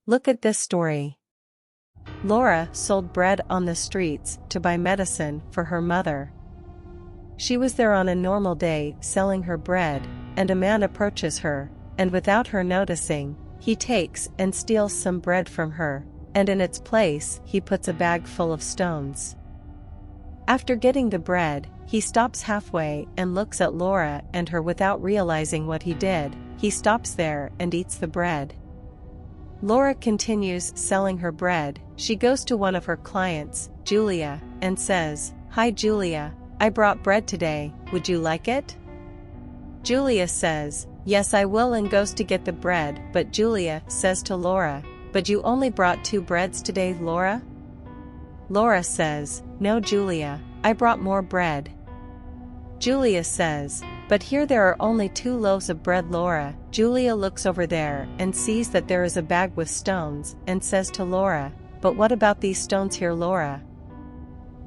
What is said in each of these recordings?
Look at this story. Laura sold bread on the streets to buy medicine for her mother. She was there on a normal day selling her bread, and a man approaches her, and without her noticing, he takes and steals some bread from her, and in its place he puts a bag full of stones. After getting the bread, he stops halfway and looks at Laura and her without realizing what he did. He stops there and eats the bread. Laura continues selling her bread. She goes to one of her clients, Julia, and says, "Hi Julia, I brought bread today, would you like it?" Julia says, "Yes I will," and goes to get the bread, but Julia says to Laura, "But you only brought 2 breads today, Laura?" Laura says, "No Julia, I brought more bread." Julia says, "But here there are only 2 loaves of bread, Laura." Julia looks over there and sees that there is a bag with stones, and says to Laura, "But what about these stones here, Laura?"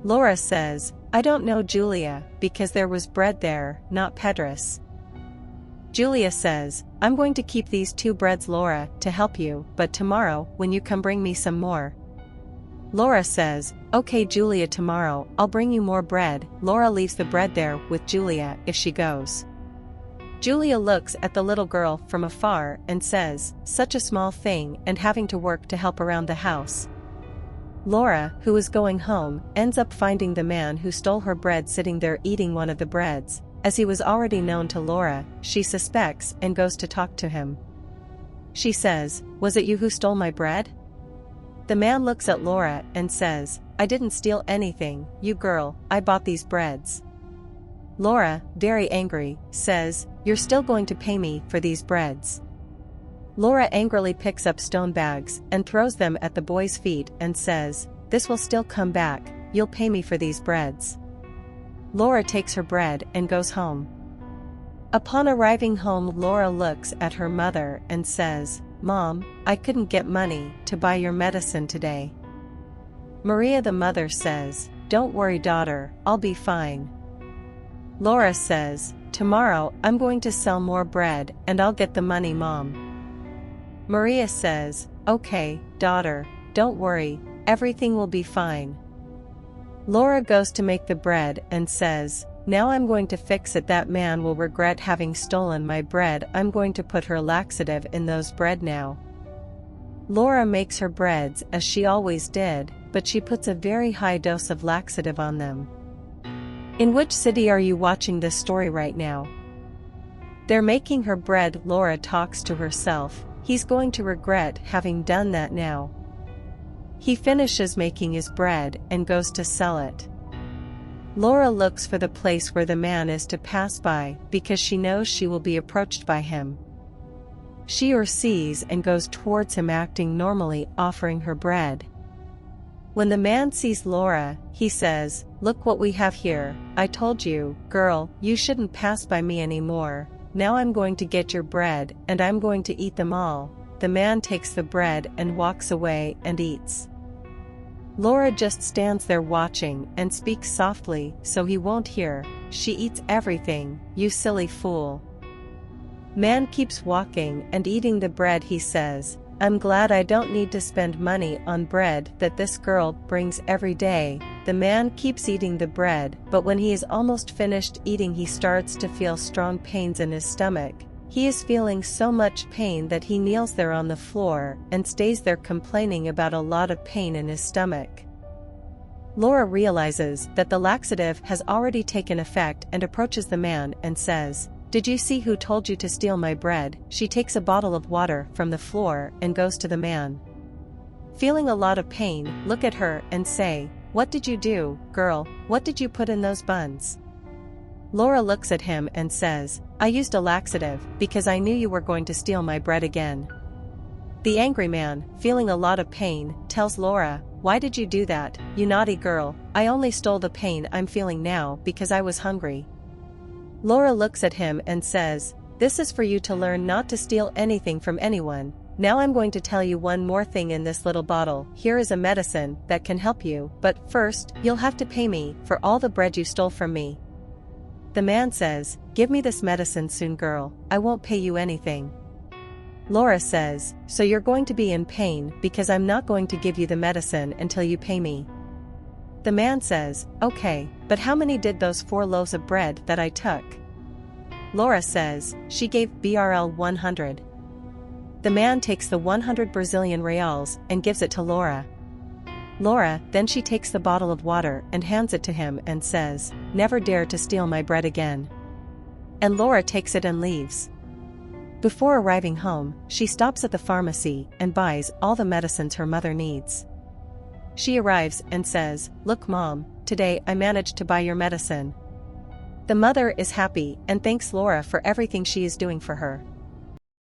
Laura says, "I don't know Julia, because there was bread there, not Pedris." Julia says, "I'm going to keep these 2 breads, Laura, to help you, but tomorrow, when you come, bring me some more." Laura says, "Okay Julia, tomorrow I'll bring you more bread." Laura leaves the bread there with Julia if she goes. Julia looks at the little girl from afar and says, "Such a small thing and having to work to help around the house." Laura, who is going home, ends up finding the man who stole her bread sitting there eating one of the breads. As he was already known to Laura, she suspects and goes to talk to him. She says, "Was it you who stole my bread?" The man looks at Laura and says, "I didn't steal anything, you girl, I bought these breads." Laura, very angry, says, "You're still going to pay me for these breads." Laura angrily picks up stone bags and throws them at the boy's feet and says, "This will still come back, you'll pay me for these breads." Laura takes her bread and goes home. Upon arriving home, Laura looks at her mother and says, "Mom, I couldn't get money to buy your medicine today." Maria the mother says, "Don't worry daughter, I'll be fine." Laura says, "Tomorrow I'm going to sell more bread and I'll get the money, Mom." Maria says, "Okay, daughter, don't worry, everything will be fine." Laura goes to make the bread and says, "Now I'm going to fix it. That man will regret having stolen my bread. I'm going to put her laxative in those bread now." Laura makes her breads as she always did, but she puts a very high dose of laxative on them. In which city are you watching this story right now? They're making her bread. Laura talks to herself, "He's going to regret having done that now." He finishes making his bread and goes to sell it. Laura looks for the place where the man is to pass by because she knows she will be approached by him. She sees and goes towards him acting normally, offering her bread. When the man sees Laura, he says, "Look what we have here. I told you, girl, you shouldn't pass by me anymore. Now I'm going to get your bread and I'm going to eat them all." The man takes the bread and walks away and eats. Laura just stands there watching and speaks softly so he won't hear, "She eats everything, you silly fool." Man keeps walking and eating the bread. He says, "I'm glad I don't need to spend money on bread that this girl brings every day." The man keeps eating the bread, but when he is almost finished eating, he starts to feel strong pains in his stomach. He is feeling so much pain that he kneels there on the floor and stays there complaining about a lot of pain in his stomach. Laura realizes that the laxative has already taken effect and approaches the man and says, "Did you see who told you to steal my bread?" She takes a bottle of water from the floor and goes to the man. Feeling a lot of pain, look at her and say, "What did you do, girl? What did you put in those buns?" Laura looks at him and says, "I used a laxative because I knew you were going to steal my bread again." The angry man, feeling a lot of pain, tells Laura, "Why did you do that, you naughty girl? I only stole the pain I'm feeling now because I was hungry." Laura looks at him and says, "This is for you to learn not to steal anything from anyone. Now I'm going to tell you one more thing in this little bottle. Here is a medicine that can help you, but first, you'll have to pay me for all the bread you stole from me." The man says, "Give me this medicine soon, girl, I won't pay you anything." Laura says, "So you're going to be in pain because I'm not going to give you the medicine until you pay me." The man says, "Okay, but how many did those 4 loaves of bread that I took?" Laura says, "She gave BRL 100. The man takes the 100 Brazilian reals and gives it to Laura. Laura, then she takes the bottle of water and hands it to him and says, "Never dare to steal my bread again." And Laura takes it and leaves. Before arriving home, she stops at the pharmacy and buys all the medicines her mother needs. She arrives and says, "Look Mom, today I managed to buy your medicine." The mother is happy and thanks Laura for everything she is doing for her.